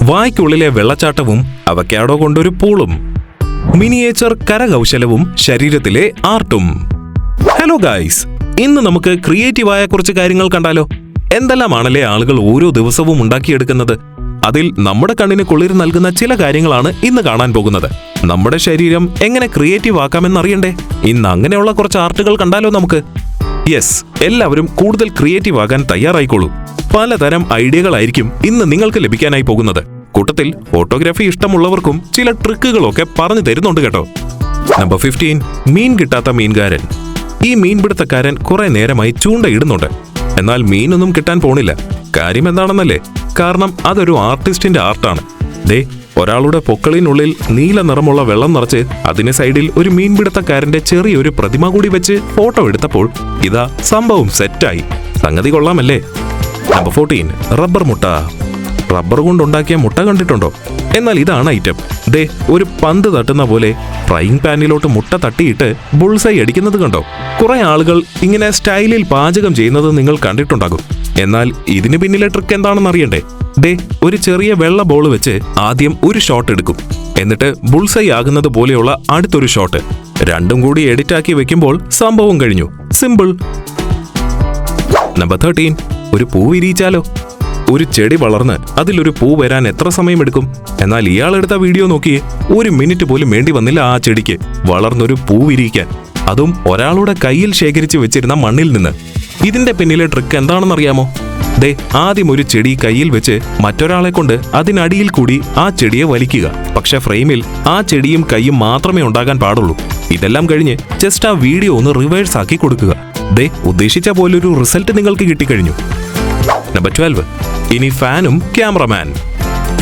വായ്ക്കുള്ളിലെ വെള്ളച്ചാട്ടവും avocado കൊണ്ടൊരു പൂളും, miniature കരകൗശലവും ശരീരത്തിലെ ആർട്ടും. Hello guys, ഇന്ന് നമുക്ക് ക്രിയേറ്റീവായ കുറച്ച് കാര്യങ്ങൾ കണ്ടാലോ? എന്തെല്ലാമാണല്ലേ ആളുകൾ ഓരോ ദിവസവും ഉണ്ടാക്കിയെടുക്കുന്നത്. അതിൽ നമ്മുടെ കണ്ണിന് കുളിർ നൽകുന്ന ചില കാര്യങ്ങളാണ് ഇന്ന് കാണാൻ പോകുന്നത്. നമ്മുടെ ശരീരം എങ്ങനെ ക്രിയേറ്റീവ് ആക്കാമെന്നറിയണ്ടേ? ഇന്ന് അങ്ങനെയുള്ള കുറച്ച് ആർട്ടുകൾ കണ്ടാലോ നമുക്ക്? യെസ്, എല്ലാവരും കൂടുതൽ ക്രിയേറ്റീവ് ആകാൻ തയ്യാറായിക്കോളൂ. പലതരം ഐഡിയകളായിരിക്കും ഇന്ന് നിങ്ങൾക്ക് ലഭിക്കാനായി പോകുന്നത്. കൂട്ടത്തിൽ ഫോട്ടോഗ്രാഫി ഇഷ്ടമുള്ളവർക്കും ചില ട്രിക്കുകളൊക്കെ പറഞ്ഞു തരുന്നുണ്ട് കേട്ടോ. നമ്പർ 15, മീൻ കിട്ടാത്ത മീൻകാരൻ. ഈ മീൻപിടുത്തക്കാരൻ കുറെ നേരമായി ചൂണ്ടയിടുന്നുണ്ട്. എന്നാൽ മീനൊന്നും കിട്ടാൻ പോണില്ല. കാര്യം എന്താണെന്നല്ലേ? കാരണം അതൊരു ആർട്ടിസ്റ്റിന്റെ ആർട്ടാണ്. ദേ, ഒരാളുടെ പൊക്കളിനുള്ളിൽ നീല നിറമുള്ള വെള്ളം നിറച്ച് അതിന് സൈഡിൽ ഒരു മീൻപിടുത്തക്കാരന്റെ ചെറിയൊരു പ്രതിമ കൂടി വെച്ച് ഫോട്ടോ എടുത്തപ്പോൾ ഇതാ സംഭവം സെറ്റായി. സംഗതി കൊള്ളാമല്ലേ? നമ്പർ 14, റബ്ബർ മുട്ട. റബ്ബർ കൊണ്ടുണ്ടാക്കിയ മുട്ട കണ്ടിട്ടുണ്ടോ? എന്നാൽ ഇതാണ് ഐറ്റം. ദേ, ഒരു പന്ത് തട്ടുന്ന പോലെ ഫ്രൈയിങ് പാനിലോട്ട് മുട്ട തട്ടിയിട്ട് ബുൾസൈ അടിക്കുന്നത് കണ്ടോ? കുറെ ആളുകൾ ഇങ്ങനെ സ്റ്റൈലിൽ പാചകം ചെയ്യുന്നത് നിങ്ങൾ കണ്ടിട്ടുണ്ടാകും. എന്നാൽ ഇതിന് പിന്നിലെ ട്രിക്ക് എന്താണെന്ന് അറിയണ്ടേ? ദേ, ഒരു ചെറിയ വെള്ള ബോൾ വെച്ച് ആദ്യം ഒരു ഷോട്ട് എടുക്കും. എന്നിട്ട് ബുൾസൈ ആകുന്നത് പോലെയുള്ള അടുത്തൊരു ഷോട്ട്. രണ്ടും കൂടി എഡിറ്റാക്കി വെക്കുമ്പോൾ സംഭവം കഴിഞ്ഞു. സിമ്പിൾ. നമ്പർ 13, ഒരു പൂ വിരിയിച്ചാലോ? ഒരു ചെടി വളർന്ന് അതിലൊരു പൂ വരാൻ എത്ര സമയമെടുക്കും? എന്നാൽ ഇയാളെടുത്ത വീഡിയോ നോക്കിയേ, 1 മിനിറ്റ് പോലും വേണ്ടി വന്നില്ല ആ ചെടിക്ക് വളർന്നൊരു പൂ വിരിയിക്കാൻ. അതും ഒരാളുടെ കയ്യിൽ ശേഖരിച്ച് വെച്ചിരുന്ന മണ്ണിൽ നിന്ന്. ഇതിന്റെ പിന്നിലെ ട്രിക്ക് എന്താണെന്നറിയാമോ? ദേ, ആദ്യം ഒരു ചെടി കയ്യിൽ വെച്ച് മറ്റൊരാളെ കൊണ്ട് അതിനടിയിൽ കൂടി ആ ചെടിയെ വലിക്കുക. പക്ഷെ ഫ്രെയിമിൽ ആ ചെടിയും കൈയും മാത്രമേ ഉണ്ടാകാൻ പാടുള്ളൂ. ഇതെല്ലാം കഴിഞ്ഞ് ജസ്റ്റ് ആ വീഡിയോ ഒന്ന് റിവേഴ്സ് ആക്കി കൊടുക്കുക. ദേ, ഉദ്ദേശിച്ച പോലൊരു റിസൾട്ട് നിങ്ങൾക്ക് കിട്ടിക്കഴിഞ്ഞു. നമ്പർ 12, ഇനി ഫാനും ക്യാമറമാൻ.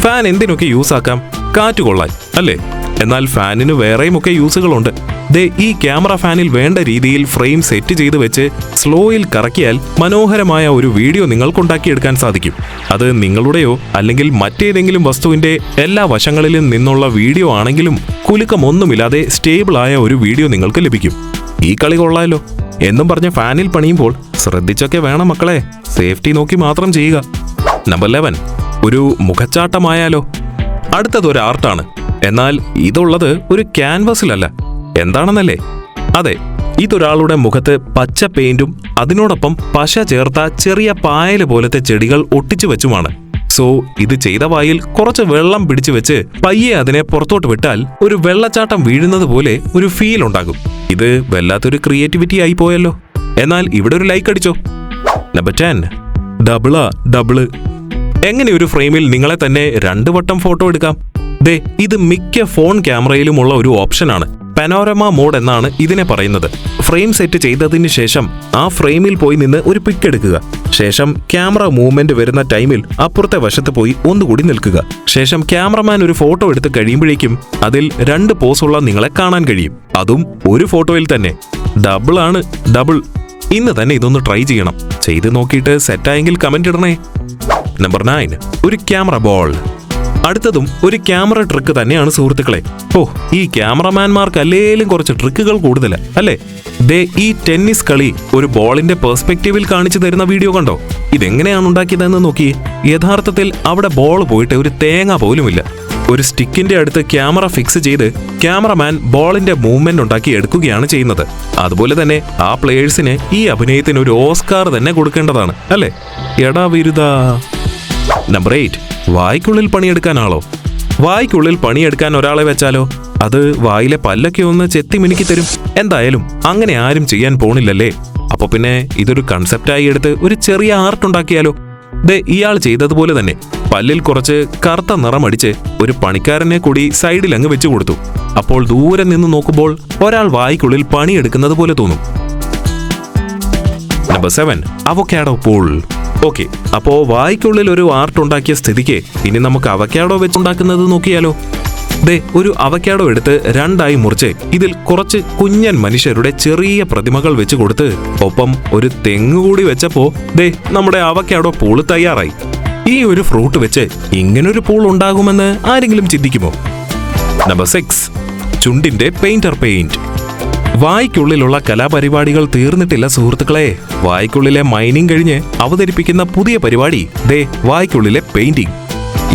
ഫാൻ എന്തിനൊക്കെ യൂസ് ആക്കാം? കാറ്റ് കൊള്ളാൻ അല്ലേ? എന്നാൽ ഫാനിന് വേറെയും ഒക്കെ യൂസുകളുണ്ട്. ദേ, ഈ ക്യാമറ ഫാനിൽ വേണ്ട രീതിയിൽ ഫ്രെയിം സെറ്റ് ചെയ്ത് വെച്ച് സ്ലോയിൽ കറക്കിയാൽ മനോഹരമായ ഒരു വീഡിയോ നിങ്ങൾക്കുണ്ടാക്കിയെടുക്കാൻ സാധിക്കും. അത് നിങ്ങളുടെയോ അല്ലെങ്കിൽ മറ്റേതെങ്കിലും വസ്തുവിന്റെ എല്ലാ വശങ്ങളിലും നിന്നുള്ള വീഡിയോ ആണെങ്കിലും കുലുക്കമൊന്നുമില്ലാതെ സ്റ്റേബിളായ ഒരു വീഡിയോ നിങ്ങൾക്ക് ലഭിക്കും. ഈ കളി കൊള്ളാലോ എന്നും പറഞ്ഞ് ഫാനിൽ പണിയുമ്പോൾ ശ്രദ്ധിച്ചൊക്കെ വേണം മക്കളെ. സേഫ്റ്റി നോക്കി മാത്രം ചെയ്യുക. നമ്പർ 11, ഒരു മുഖച്ചാട്ടമായാലോ? അടുത്തതൊരു ആർട്ടാണ്. എന്നാൽ ഇതുള്ളത് ഒരു ക്യാൻവാസിലല്ല. എന്താണെന്നല്ലേ? അതെ, ഇതൊരാളുടെ മുഖത്ത് പച്ച പെയിന്റും അതിനോടൊപ്പം പശ ചേർത്ത ചെറിയ പായല് പോലത്തെ ചെടികൾ ഒട്ടിച്ചു വെച്ചുമാണ്. സോ ഇത് ചെയ്ത വായിൽ കുറച്ച് വെള്ളം പിടിച്ചു വെച്ച് പയ്യെ അതിനെ പുറത്തോട്ട് വിട്ടാൽ ഒരു വെള്ളച്ചാട്ടം വീഴുന്നത് പോലെ ഒരു ഫീൽ ഉണ്ടാകും. ഇത് വല്ലാത്തൊരു ക്രിയേറ്റിവിറ്റി ആയി പോയല്ലോ. എന്നാൽ ഇവിടെ ഒരു ലൈക്ക് അടിച്ചോ. Number 10, double. എങ്ങനെ ഒരു ഫ്രെയിമിൽ നിങ്ങളെ തന്നെ 2 വട്ടം ഫോട്ടോ എടുക്കാം? ദേ, ഇത് മിക്ക ഫോൺ ക്യാമറയിലുമുള്ള ഒരു ഓപ്ഷനാണ്. പനോരമ മോഡ് എന്നാണ് ഇതിനെ പറയുന്നത്. ഫ്രെയിം സെറ്റ് ചെയ്തതിന് ശേഷം ആ ഫ്രെയിമിൽ പോയി നിന്ന് ഒരു പിക്ക് എടുക്കുക. ശേഷം ക്യാമറ മൂവ്മെന്റ് വരുന്ന ടൈമിൽ അപ്പുറത്തെ വശത്ത് പോയി ഒന്നുകൂടി നിൽക്കുക. ശേഷം ക്യാമറമാൻ ഒരു ഫോട്ടോ എടുത്ത് കഴിയുമ്പോഴേക്കും അതിൽ 2 പോസുള്ള നിങ്ങളെ കാണാൻ കഴിയും. അതും ഒരു ഫോട്ടോയിൽ തന്നെ. ഡബിൾ. ഇന്ന് തന്നെ ഇതൊന്ന് ട്രൈ ചെയ്യണം. ചെയ്ത് നോക്കിയിട്ട് സെറ്റായെങ്കിൽ കമന്റ് ഇടണേ. നമ്പർ 9, ഒരു ക്യാമറ ബോൾ. അടുത്തതും ഒരു ക്യാമറ ട്രിക്ക് തന്നെയാണ് സുഹൃത്തുക്കളെ. ഈ ക്യാമറമാൻമാർക്ക് അല്ലേലും കുറച്ച് ട്രിക്കുകൾ കൂടുതലാ അല്ലേ? ദേ, ഈ ടെന്നീസ് കളി ഒരു ബോളിന്റെ പെർസ്പെക്റ്റീവിൽ കാണിച്ചു തരുന്ന വീഡിയോ കണ്ടോ? ഇതെങ്ങനെയാണ് ഉണ്ടാക്കിയതെന്ന് നോക്കിയേ. യഥാർത്ഥത്തിൽ അവിടെ ബോൾ പോയിട്ട് ഒരു തേങ്ങ പോലുമില്ല. ഒരു സ്റ്റിക്കിന്റെ അടുത്ത് ക്യാമറ ഫിക്സ് ചെയ്ത് ക്യാമറമാൻ ബോളിന്റെ മൂവ്മെന്റ് ഉണ്ടാക്കി എടുക്കുകയാണ് ചെയ്യുന്നത്. അതുപോലെ തന്നെ ആ പ്ലേയേഴ്സിന് ഈ അഭിനയത്തിന് ഒരു ഓസ്കാർ തന്നെ കൊടുക്കേണ്ടതാണ് അല്ലേ? എടാ വിരുദാ. നമ്പർ 8, വായ്ക്കുള്ളിൽ പണിയെടുക്കാനാളോ? വായ്ക്കുള്ളിൽ പണിയെടുക്കാൻ ഒരാളെ വെച്ചാലോ? അത് വായിലെ പല്ലൊക്കെ ഒന്ന് ചെത്തി മിനുക്കി തരും. എന്തായാലും അങ്ങനെ ആരും ചെയ്യാൻ പോണില്ലല്ലേ? അപ്പൊ പിന്നെ ഇതൊരു കൺസെപ്റ്റായി എടുത്ത് ഒരു ചെറിയ ആർട്ട് ഉണ്ടാക്കിയാലോ? ദേ, ഇയാൾ ചെയ്തതുപോലെ തന്നെ പല്ലിൽ കുറച്ച് കറുത്ത നിറം അടിച്ച് ഒരു പണിക്കാരനെ കൂടി സൈഡിൽ അങ്ങ് വെച്ചു കൊടുത്തു. അപ്പോൾ ദൂരെ നിന്ന് നോക്കുമ്പോൾ ഒരാൾ വായ്ക്കുള്ളിൽ പണിയെടുക്കുന്നത് പോലെ തോന്നും. Number 7, avocado pool. ഓക്കെ, അപ്പോ വായ്ക്കുള്ളിൽ ഒരു ആർട്ട് ഉണ്ടാക്കിയ സ്ഥിതിക്ക് ഇനി നമുക്ക് അവക്കാഡോ വെച്ചുണ്ടാക്കുന്നത് നോക്കിയാലോ? ദേ, ഒരു അവക്കാഡോ എടുത്ത് 2ആയി മുറിച്ച് ഇതിൽ കുറച്ച് കുഞ്ഞൻ മനുഷ്യരുടെ ചെറിയ പ്രതിമകൾ വെച്ച് കൊടുത്ത് ഒപ്പം ഒരു തെങ്ങ് കൂടി വെച്ചപ്പോ ദേ, നമ്മുടെ അവക്കാഡോ പൂള് തയ്യാറായി. ഈ ഒരു ഫ്രൂട്ട് വെച്ച് ഇങ്ങനൊരു പൂൾ ഉണ്ടാകുമെന്ന് ആരെങ്കിലും ചിന്തിക്കുമോ? Number 6, ചുണ്ടിന്റെ paint. വായ്ക്കുള്ളിലുള്ള കലാപരിപാടികൾ തീർന്നിട്ടില്ല സുഹൃത്തുക്കളെ. വായ്ക്കുള്ളിലെ മൈനിങ് കഴിഞ്ഞ് അവതരിപ്പിക്കുന്ന പുതിയ പരിപാടി ദേ വായ്ക്കുള്ളിലെ പെയിന്റിംഗ്.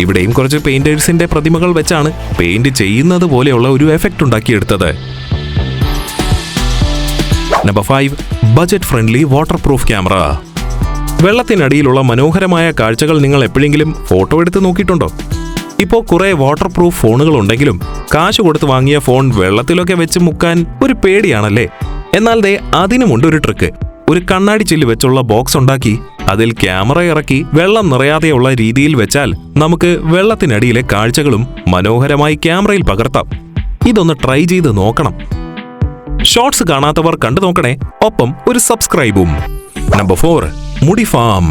ഇവിടെയും കുറച്ച് പെയിന്റേഴ്സിന്റെ പ്രതിമകൾ വെച്ചാണ് പെയിന്റ് ചെയ്യുന്നത് പോലെയുള്ള ഒരു എഫക്റ്റ് ഉണ്ടാക്കിയെടുത്തത്. Number 5, budget friendly water proof camera. വെള്ളത്തിനടിയിലുള്ള മനോഹരമായ കാഴ്ചകൾ നിങ്ങൾ എപ്പോഴെങ്കിലും ഫോട്ടോ എടുത്ത് നോക്കിയിട്ടുണ്ടോ? ഇപ്പോൾ കുറെ വാട്ടർ പ്രൂഫ് ഫോണുകൾ ഉണ്ടെങ്കിലും കാശ് കൊടുത്ത് വാങ്ങിയ ഫോൺ വെള്ളത്തിലൊക്കെ വെച്ച് മുക്കാൻ ഒരു പേടിയാണല്ലേ. എന്നാൽ ദേ അതിനുമുണ്ട് ഒരു ട്രിക്ക്. ഒരു കണ്ണാടി ചില്ല് വെച്ചുള്ള ബോക്സ് ഉണ്ടാക്കി അതിൽ ക്യാമറ ഇറക്കി വെള്ളം നിറയാതെയുള്ള രീതിയിൽ വെച്ചാൽ നമുക്ക് വെള്ളത്തിനടിയിലെ കാഴ്ചകളും മനോഹരമായി ക്യാമറയിൽ പകർത്താം. ഇതൊന്ന് ട്രൈ ചെയ്ത് നോക്കണം. ഷോർട്സ് കാണാത്തവർ കണ്ടു നോക്കണേ, ഒപ്പം ഒരു സബ്സ്ക്രൈബും. നമ്പർ 4, മുടി ഫാം.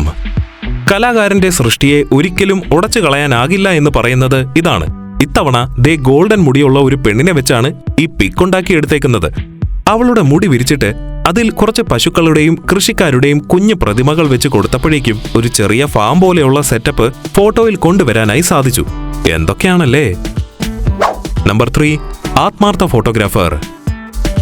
കലാകാരന്റെ സൃഷ്ടിയെ ഒരിക്കലും ഉടച്ചു കളയാനാകില്ല എന്ന് പറയുന്നത് ഇതാണ്. ഇത്തവണ ദേ ഗോൾഡൻ മുടിയുള്ള ഒരു പെണ്ണിനെ വെച്ചാണ് ഈ പിക്ക് ഉണ്ടാക്കിയെടുത്തേക്കുന്നത്. അവളുടെ മുടി വിരിച്ചിട്ട് അതിൽ കുറച്ച് പശുക്കളുടെയും കൃഷിക്കാരുടെയും കുഞ്ഞു പ്രതിമകൾ വെച്ച് കൊടുത്തപ്പോഴേക്കും ഒരു ചെറിയ ഫാം പോലെയുള്ള സെറ്റപ്പ് ഫോട്ടോയിൽ കൊണ്ടുവരാനായി സാധിച്ചു. എന്തൊക്കെയാണല്ലേ. നമ്പർ 3, ആത്മാർത്ഥ ഫോട്ടോഗ്രാഫർ.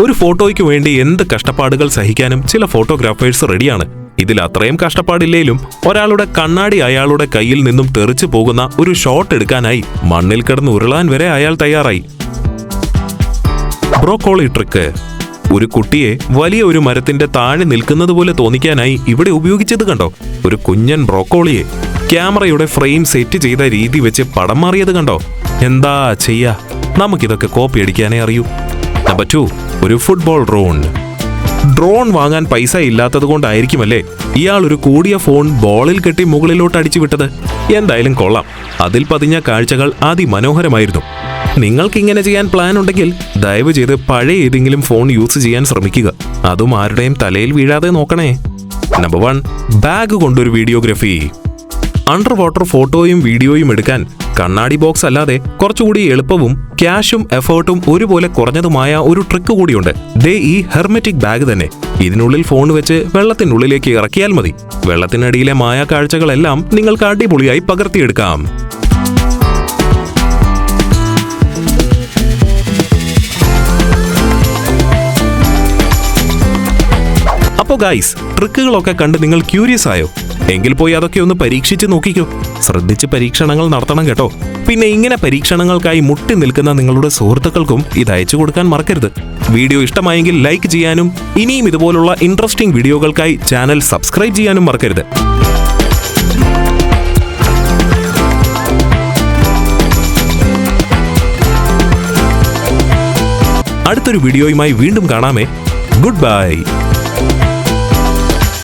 ഒരു ഫോട്ടോയ്ക്ക് വേണ്ടി എന്ത് കഷ്ടപ്പാടുകൾ സഹിക്കാനും ചില ഫോട്ടോഗ്രാഫേഴ്സ് റെഡിയാണ്. ഇതിൽ അത്രയും കഷ്ടപ്പാടില്ലേലും ഒരാളുടെ കണ്ണാടി അയാളുടെ കയ്യിൽ നിന്നും തെറിച്ചു പോകുന്ന ഒരു ഷോട്ട് എടുക്കാനായി മണ്ണിൽ കിടന്ന് ഉരുളാൻ വരെ അയാൾ തയ്യാറായി. Broccoli trick. ഒരു കുട്ടിയെ വലിയ ഒരു മരത്തിന്റെ താഴെ നിൽക്കുന്നത് പോലെ തോന്നിക്കാനായി ഇവിടെ ഉപയോഗിച്ചത് കണ്ടോ? ഒരു കുഞ്ഞൻ ബ്രോക്കോളിയെ ക്യാമറയുടെ ഫ്രെയിം സെറ്റ് ചെയ്ത രീതി വെച്ച് പടം മാറിയത് കണ്ടോ? എന്താ ചെയ്യാ, നമുക്കിതൊക്കെ കോപ്പി അടിക്കാനേ അറിയൂ. നമ്പർ 2, ഒരു ഫുട്ബോൾ ഡ്രോൺ വാങ്ങാൻ പൈസ ഇല്ലാത്തത് കൊണ്ടായിരിക്കുമല്ലേ ഇയാൾ ഒരു കൂടിയ ഫോൺ ബോളിൽ കെട്ടി മുകളിലോട്ട് അടിച്ചു വിട്ടത്. എന്തായാലും കൊള്ളാം. അതിൽ പതിഞ്ഞ കാഴ്ചകൾ അതിമനോഹരമായിരുന്നു. നിങ്ങൾക്കിങ്ങനെ ചെയ്യാൻ പ്ലാൻ ഉണ്ടെങ്കിൽ ദയവ് ചെയ്ത് പഴയ ഏതെങ്കിലും ഫോൺ യൂസ് ചെയ്യാൻ ശ്രമിക്കുക. അതും ആരുടെയും തലയിൽ വീഴാതെ നോക്കണേ. നമ്പർ 1, ബാഗ് കൊണ്ടൊരു വീഡിയോഗ്രഫി. അണ്ടർ വാട്ടർ ഫോട്ടോയും വീഡിയോയും എടുക്കാൻ കണ്ണാടി ബോക്സ് അല്ലാതെ കുറച്ചുകൂടി എളുപ്പവും ക്യാഷും എഫേർട്ടും ഒരുപോലെ കുറഞ്ഞതുമായ ഒരു ട്രിക്ക് കൂടിയുണ്ട്. ദേ ഈ ഹെർമെറ്റിക് ബാഗ് തന്നെ. ഇതിനുള്ളിൽ ഫോൺ വെച്ച് വെള്ളത്തിനുള്ളിലേക്ക് ഇറക്കിയാൽ മതി. വെള്ളത്തിനടിയിലെ മായ കാഴ്ചകളെല്ലാം നിങ്ങൾക്ക് അടിപൊളിയായി പകർത്തിയെടുക്കാം. അപ്പോൾ ഗൈസ്, ട്രിക്കുകളൊക്കെ കണ്ട് നിങ്ങൾ ക്യൂരിയസ് ആയോ? എങ്കിൽ പോയി അതൊക്കെ ഒന്ന് പരീക്ഷിച്ച് നോക്കിക്കോ. ശ്രദ്ധിച്ച് പരീക്ഷണങ്ങൾ നടത്തണം കേട്ടോ. പിന്നെ ഇങ്ങനെ പരീക്ഷണങ്ങൾക്കായി മുട്ടി നിൽക്കുന്ന നിങ്ങളുടെ സുഹൃത്തുക്കൾക്കും ഇത് അയച്ചു കൊടുക്കാൻ മറക്കരുത്. വീഡിയോ ഇഷ്ടമായെങ്കിൽ ലൈക്ക് ചെയ്യാനും ഇനിയും ഇതുപോലുള്ള ഇൻട്രസ്റ്റിംഗ് വീഡിയോകൾക്കായി ചാനൽ സബ്സ്ക്രൈബ് ചെയ്യാനും മറക്കരുത്. അടുത്തൊരു വീഡിയോയുമായി വീണ്ടും കാണാമേ. Good bye.